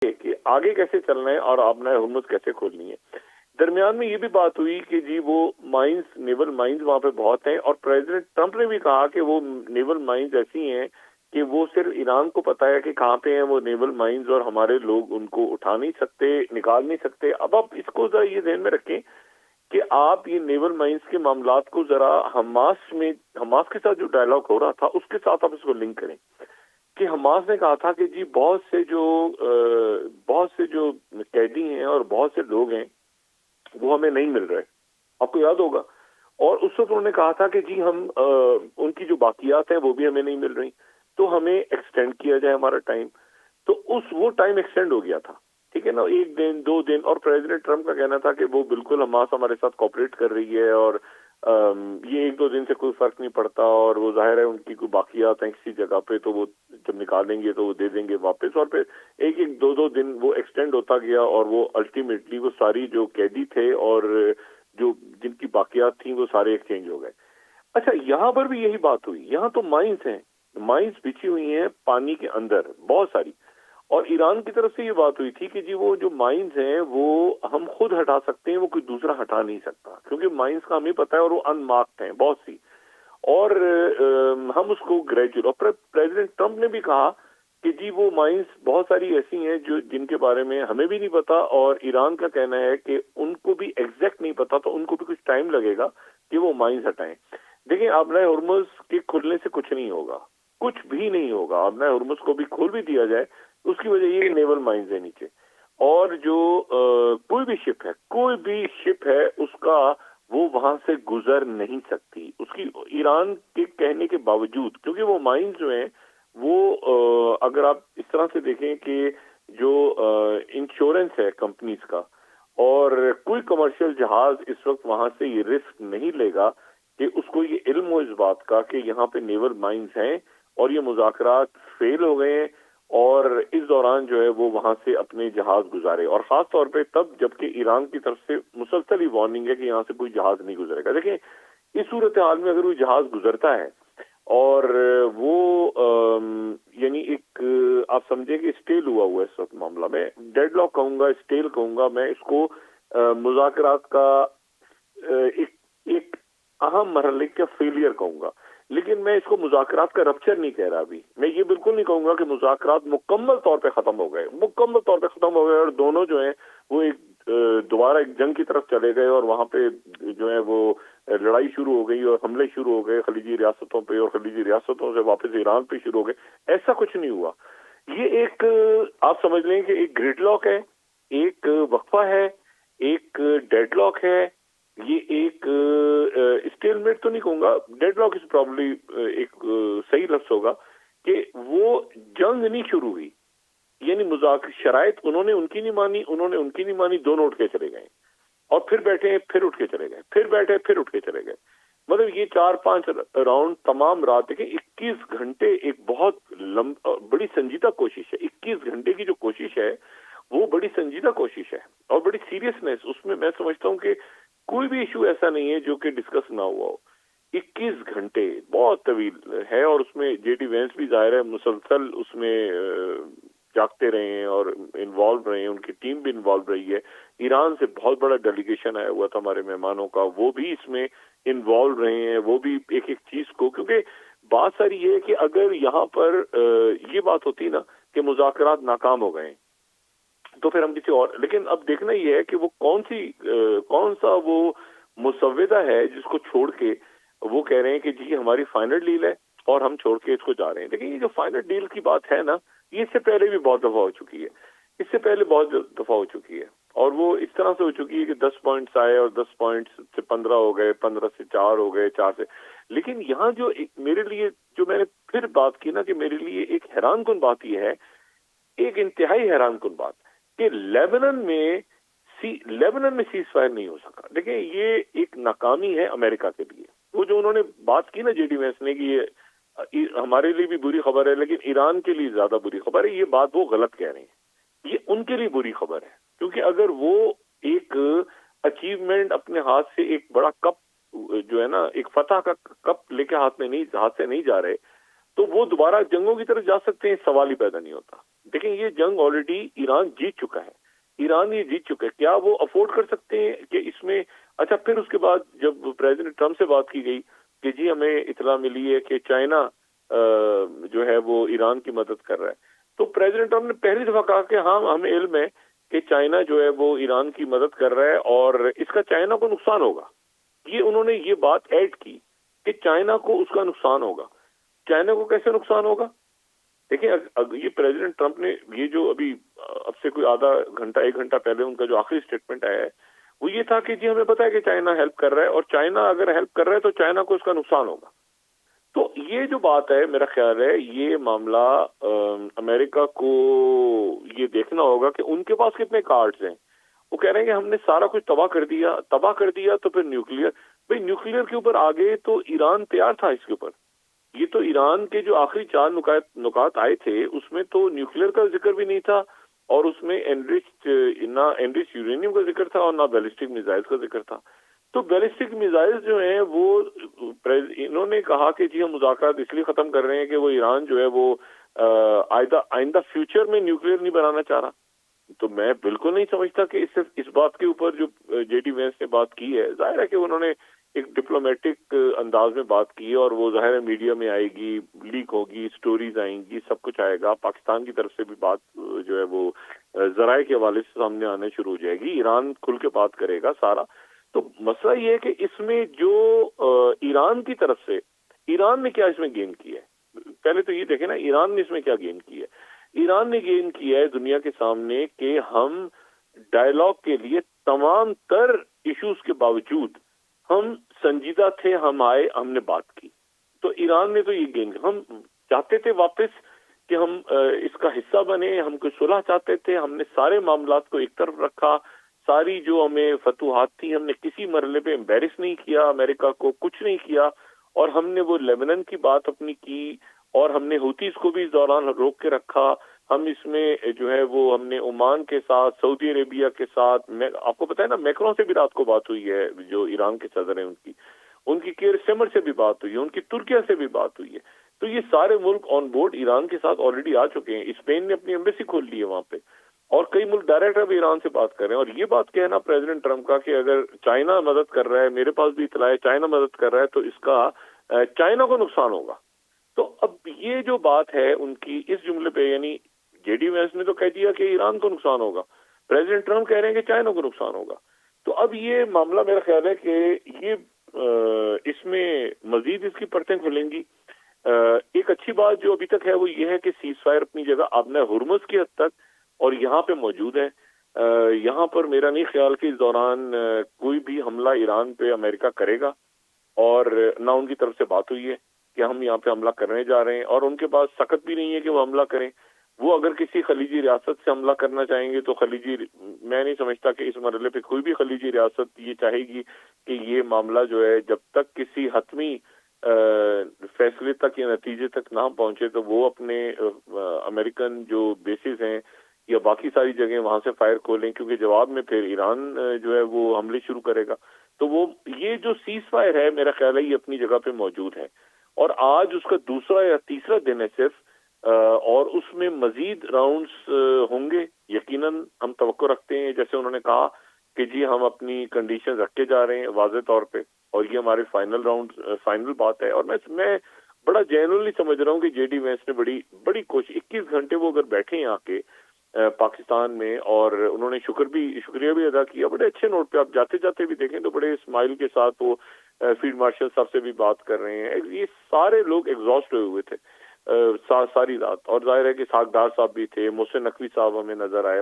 کہ آگے کیسے چلنا ہے اور آبنائے ہرمز کیسے کھولنی ہے۔ درمیان میں یہ بھی بات ہوئی کہ جی وہ مائنز، نیول مائنز وہاں پہ بہت ہیں، اور پریزیڈنٹ ٹرمپ نے بھی کہا کہ وہ نیول مائنز ایسی ہیں کہ وہ صرف ایران کو پتا ہے کہ کہاں پہ ہیں وہ نیول مائنز، اور ہمارے لوگ ان کو اٹھا نہیں سکتے، نکال نہیں سکتے۔ اب آپ اس کو ذرا یہ ذہن میں رکھیں کہ آپ یہ نیول مائنز کے معاملات کو ذرا حماس کے ساتھ جو ڈائلاگ ہو رہا تھا اس کے ساتھ آپ اس کو لنک کریں کہ حماس نے کہا تھا کہ جی بہت سے جو قیدی ہیں اور بہت سے لوگ ہیں وہ ہمیں نہیں مل رہے، آپ کو یاد ہوگا، اور اس وقت انہوں نے کہا تھا کہ جی ہم ان کی جو باقیات ہیں وہ بھی ہمیں نہیں مل رہی، تو ہمیں ایکسٹینڈ کیا جائے ہمارا ٹائم۔ تو وہ ٹائم ایکسٹینڈ ہو گیا تھا، ٹھیک ہے نا، 1 دن 2 دن، اور پریزیڈنٹ ٹرمپ کا کہنا تھا کہ وہ بالکل حماس ہمارے ساتھ کوآپریٹ کر رہی ہے، اور یہ 1 2 دن سے کوئی فرق نہیں پڑتا، اور وہ ظاہر ہے ان کی کوئی باقیات ہیں کسی جگہ پہ تو وہ جب نکالیں گے تو وہ دے دیں گے واپس، اور پھر 1 2 دن وہ ایکسٹینڈ ہوتا گیا، اور وہ الٹیمیٹلی وہ ساری جو قیدی تھے اور جو جن کی باقیات تھیں وہ سارے ایکسچینج ہو گئے۔ اچھا، یہاں پر بھی یہی بات ہوئی، یہاں تو مائنز ہیں، مائنز بچھی ہوئی ہیں پانی کے اندر بہت ساری، اور ایران کی طرف سے یہ بات ہوئی تھی کہ جی وہ جو مائنز ہیں وہ ہم خود ہٹا سکتے ہیں، وہ کوئی دوسرا ہٹا نہیں سکتا، کیونکہ مائنز کا ہمیں پتہ ہے اور وہ ان مارکڈ ہیں بہت سی، اور ہم اس کو گریجویٹ، اور پریزیڈنٹ ٹرمپ نے بھی کہا کہ جی وہ مائنز بہت ساری ایسی ہیں جن کے بارے میں ہمیں بھی نہیں پتا، اور ایران کا کہنا ہے کہ ان کو بھی ایگزیکٹ نہیں پتا، تو ان کو بھی کچھ ٹائم لگے گا کہ وہ مائنز ہٹائیں۔ دیکھیں، آبنائے ہرمز کے کھلنے سے کچھ نہیں ہوگا، کچھ بھی نہیں ہوگا، آبنائے ہرمز کو بھی کھول بھی دیا جائے، اس کی وجہ یہ نیول مائنز ہے نیچے، اور جو کوئی بھی شپ ہے اس کا وہ وہاں سے گزر نہیں سکتی، اس کی ایران کے کہنے کے باوجود، کیونکہ وہ مائنز جو ہیں وہ اگر آپ اس طرح سے دیکھیں کہ جو انشورنس ہے کمپنیز کا، اور کوئی کمرشل جہاز اس وقت وہاں سے یہ رسک نہیں لے گا کہ اس کو یہ علم ہو اس بات کا کہ یہاں پہ نیول مائنز ہیں اور یہ مذاکرات فیل ہو گئے ہیں، اور اس دوران جو ہے وہ وہاں سے اپنے جہاز گزارے، اور خاص طور پہ تب جبکہ ایران کی طرف سے مسلسل ہی وارننگ ہے کہ یہاں سے کوئی جہاز نہیں گزرے گا۔ دیکھیں، اس صورتحال میں اگر وہ جہاز گزرتا ہے اور وہ یعنی ایک آپ سمجھیں کہ اسٹیل ہوا ہے اس وقت معاملہ، میں ڈیڈ لاک کہوں گا، اسٹیل کہوں گا، میں اس کو مذاکرات کا ایک اہم مرحلے کا فیلئر کہوں گا، لیکن میں اس کو مذاکرات کا رپچر نہیں کہہ رہا ابھی، میں یہ بالکل نہیں کہوں گا کہ مذاکرات مکمل طور پہ ختم ہو گئے اور دونوں جو ہیں وہ دوبارہ ایک جنگ کی طرف چلے گئے، اور وہاں پہ جو ہے وہ لڑائی شروع ہو گئی اور حملے شروع ہو گئے خلیجی ریاستوں پہ، اور خلیجی ریاستوں سے واپس ایران پہ شروع ہو گئے، ایسا کچھ نہیں ہوا۔ یہ ایک آپ سمجھ لیں کہ ایک گریڈ لاک ہے، ایک وقفہ ہے، ایک ڈیڈ لاک ہے، یہ ایک اسٹیل میٹ تو نہیں کہوں گا، ڈیڈ لاک از پرابلی ایک صحیح لفظ ہوگا، کہ وہ جنگ نہیں شروع ہوئی، یعنی شرائط انہوں نے ان کی نہیں مانی، انہوں نے ان کی نہیں مانی، دونوں اٹھ کے چلے گئے، اور پھر بیٹھے پھر اٹھ کے چلے گئے، پھر بیٹھے پھر اٹھ کے چلے گئے، مطلب یہ 4 5 راؤنڈ تمام رات، دیکھیں 21 گھنٹے ایک بہت بڑی سنجیدہ کوشش ہے، 21 گھنٹے کی جو کوشش ہے وہ بڑی سنجیدہ کوشش ہے اور بڑی سیریسنس اس میں سمجھتا ہوں کہ کوئی بھی ایشو ایسا نہیں ہے جو کہ ڈسکس نہ ہوا ہو۔ 21 گھنٹے بہت طویل ہے، اور اس میں جے ڈی وینس بھی ظاہر ہے مسلسل اس میں جاگتے رہے ہیں اور انوالو رہے ہیں، ان کی ٹیم بھی انوالو رہی ہے، ایران سے بہت بڑا ڈیلیگیشن آیا ہوا تھا ہمارے مہمانوں کا، وہ بھی اس میں انوالو رہے ہیں، وہ بھی ایک چیز کو، کیونکہ بات ساری یہ ہے کہ اگر یہاں پر یہ بات ہوتی نا کہ مذاکرات ناکام ہو گئے تو پھر ہم کسی اور، لیکن اب دیکھنا یہ ہے کہ وہ کون سا وہ مسودہ ہے جس کو چھوڑ کے وہ کہہ رہے ہیں کہ جی ہماری فائنل ڈیل ہے اور ہم چھوڑ کے اس کو جا رہے ہیں۔ لیکن یہ جو فائنل ڈیل کی بات ہے نا، یہ اس سے پہلے بھی بہت دفعہ ہو چکی ہے، اور وہ اس طرح سے ہو چکی ہے کہ 10 پوائنٹس آئے اور 10 پوائنٹس سے 15 ہو گئے، 15 سے 4 ہو گئے، 4 سے، لیکن یہاں جو میرے لیے جو میں نے پھر بات کی نا کہ میرے لیے ایک حیران کن بات یہ ہے، ایک انتہائی حیران کن بات کہ لیبنن میں سیز فائر نہیں ہو سکا۔ دیکھیں، یہ ایک ناکامی ہے امریکہ کے لیے، وہ جو انہوں نے بات کی نا جے ڈی وینس نے کہ یہ ہمارے لیے بھی بری خبر ہے لیکن ایران کے لیے زیادہ بری خبر ہے، یہ بات وہ غلط کہہ رہے ہیں، یہ ان کے لیے بری خبر ہے، کیونکہ اگر وہ ایک اچیومنٹ اپنے ہاتھ سے، ایک بڑا کپ جو ہے نا، ایک فتح کا کپ لے کے ہاتھ سے نہیں جا رہے، تو وہ دوبارہ جنگوں کی طرف جا سکتے ہیں، سوال ہی پیدا نہیں ہوتا۔ دیکھیں یہ جنگ آلریڈی ایران جیت چکا ہے، ایران یہ جیت چکا ہے، کیا وہ افورڈ کر سکتے ہیں کہ اس میں اچھا پھر اس کے بعد جب پریزیڈنٹ ٹرمپ سے بات کی گئی کہ جی ہمیں اطلاع ملی ہے کہ چائنا جو ہے وہ ایران کی مدد کر رہا ہے، تو پریزیڈنٹ ٹرمپ نے پہلی دفعہ کہا کہ ہاں ہمیں علم ہے کہ چائنا جو ہے وہ ایران کی مدد کر رہا ہے اور اس کا چائنا کو نقصان ہوگا. یہ انہوں نے یہ بات ایڈ کی کہ چائنا کو اس کا نقصان ہوگا. چائنا کو کیسے نقصان ہوگا؟ دیکھیں یہ پریزیڈنٹ ٹرمپ نے یہ جو ابھی اب سے کوئی آدھا گھنٹہ ایک گھنٹہ پہلے ان کا جو آخری اسٹیٹمنٹ آیا ہے وہ یہ تھا کہ جی ہمیں پتا ہے کہ چائنا ہیلپ کر رہا ہے اور چائنا اگر ہیلپ کر رہا ہے تو چائنا کو اس کا نقصان ہوگا. تو یہ جو بات ہے میرا خیال ہے یہ معاملہ امریکہ کو یہ دیکھنا ہوگا کہ ان کے پاس کتنے کارڈز ہیں. وہ کہہ رہے ہیں کہ ہم نے سارا کچھ تباہ کر دیا تو پھر نیوکلیئر، بھئی نیوکلیئر کے اوپر آگے تو ایران تیار تھا اس کے اوپر. یہ تو ایران کے جو آخری 4 نکات آئے تھے اس میں تو نیوکلیئر کا ذکر بھی نہیں تھا اور اس میں نہ انرچ یورینیم کا ذکر تھا اور نہ بیلسٹک میزائلز کا ذکر تھا. تو بیلسٹک میزائلز جو ہیں وہ انہوں نے کہا کہ جی ہم مذاکرات اس لیے ختم کر رہے ہیں کہ وہ ایران جو ہے وہ آئندہ فیوچر میں نیوکلیئر نہیں بنانا چاہ رہا. تو میں بالکل نہیں سمجھتا کہ اس بات کے اوپر جو جے ڈی وینس نے بات کی ہے، ظاہر ہے کہ انہوں نے ایک ڈپلومیٹک انداز میں بات کی ہے اور وہ ظاہر ہے میڈیا میں آئے گی، لیک ہوگی، سٹوریز آئیں گی، سب کچھ آئے گا. پاکستان کی طرف سے بھی بات جو ہے وہ ذرائع کے حوالے سے سامنے آنے شروع ہو جائے گی. ایران کھل کے بات کرے گا سارا. تو مسئلہ یہ ہے کہ اس میں جو ایران کی طرف سے ایران نے کیا اس میں گین کیا ہے. پہلے تو یہ دیکھیں نا ایران نے اس میں کیا گین کیا ہے. ایران نے گین کیا ہے دنیا کے سامنے کہ ہم ڈائیلاگ کے لیے تمام تر ایشوز کے باوجود ہم سنجیدہ تھے، ہم آئے، ہم نے بات کی. تو ایران نے تو یہ گین کیا. ہم چاہتے تھے واپس کہ ہم اس کا حصہ بنے، ہم کوئی صلح چاہتے تھے، ہم نے سارے معاملات کو ایک طرف رکھا، ساری جو ہمیں فتوحات تھی ہم نے کسی مرحلے پہ امبیرس نہیں کیا، امریکہ کو کچھ نہیں کیا، اور ہم نے وہ لیبنان کی بات اپنی کی اور ہم نے ہوتیز کو بھی اس دوران روک کے رکھا. ہم اس میں جو ہے وہ ہم نے عمان کے ساتھ، سعودی عربیہ کے ساتھ، آپ کو پتا ہے نا میکرون سے بھی رات کو بات ہوئی ہے جو ایران کے صدر ہیں ان کی کیئر اسٹیمر سے بھی بات ہوئی ہے، ان کی ترکیہ سے بھی بات ہوئی ہے. تو یہ سارے ملک آن بورڈ ایران کے ساتھ آلریڈی آ چکے ہیں. اسپین نے اپنی ایمبیسی کھول لی ہے وہاں پہ اور کئی ملک ڈائریکٹ اب ایران سے بات کر رہے ہیں. اور یہ بات کہنا پریزیڈنٹ ٹرمپ کا کہ اگر چائنا مدد کر رہا ہے، میرے پاس بھی اطلاع ہے چائنا مدد کر رہا ہے تو اس کا چائنا کو نقصان ہوگا. تو اب یہ جو بات ہے ان کی اس جملے پہ، یعنی جے ڈی وینس نے تو کہہ دیا کہ ایران کو نقصان ہوگا، پریزیڈنٹ ٹرمپ کہہ رہے ہیں کہ چائنا کو نقصان ہوگا. تو اب یہ معاملہ میرا خیال ہے کہ یہ اس میں مزید اس کی پرتیں کھلیں گی. ایک اچھی بات جو ابھی تک ہے وہ یہ ہے کہ سیز فائر اپنی جگہ آبنہ ہرمز کی حد تک اور یہاں پہ موجود ہے. یہاں پر میرا نہیں خیال کہ اس دوران کوئی بھی حملہ ایران پہ امریکہ کرے گا، اور نہ ان کی طرف سے بات ہوئی ہے کہ ہم یہاں پہ حملہ کرنے جا رہے ہیں، اور ان کے پاس سخت بھی نہیں ہے کہ وہ حملہ کریں. وہ اگر کسی خلیجی ریاست سے حملہ کرنا چاہیں گے تو میں نہیں سمجھتا کہ اس مرحلے پہ کوئی بھی خلیجی ریاست یہ چاہے گی کہ یہ معاملہ جو ہے جب تک کسی حتمی فیصلے تک یا نتیجے تک نہ پہنچے تو وہ اپنے امریکن جو بیسز ہیں یا باقی ساری جگہیں وہاں سے فائر کھولیں، کیونکہ جواب میں پھر ایران جو ہے وہ حملے شروع کرے گا. تو وہ یہ جو سیز فائر ہے میرا خیال ہے یہ اپنی جگہ پہ موجود ہے، اور آج اس کا دوسرا یا تیسرا دن ہے صرف، اور اس میں مزید راؤنڈز ہوں گے یقیناً. ہم توقع رکھتے ہیں جیسے انہوں نے کہا کہ جی ہم اپنی کنڈیشن رکھ کے جا رہے ہیں واضح طور پہ، اور یہ ہمارے فائنل بات ہے. اور میں بڑا جینوئنلی سمجھ رہا ہوں کہ جے ڈی وینس نے بڑی کوشش، 21 گھنٹے وہ اگر بیٹھے ہیں آ کے پاکستان میں، اور انہوں نے شکریہ بھی ادا کیا بڑے اچھے نوٹ پہ. آپ جاتے جاتے بھی دیکھیں تو بڑے اسمائل کے ساتھ وہ فیلڈ مارشل صاحب سے بھی بات کر رہے ہیں. یہ سارے لوگ ایگزاسٹ ہوئے تھے ساری رات، اور ظاہر ہے کہ ساکھدار صاحب بھی تھے، محسن نقوی صاحب ہمیں نظر آئے.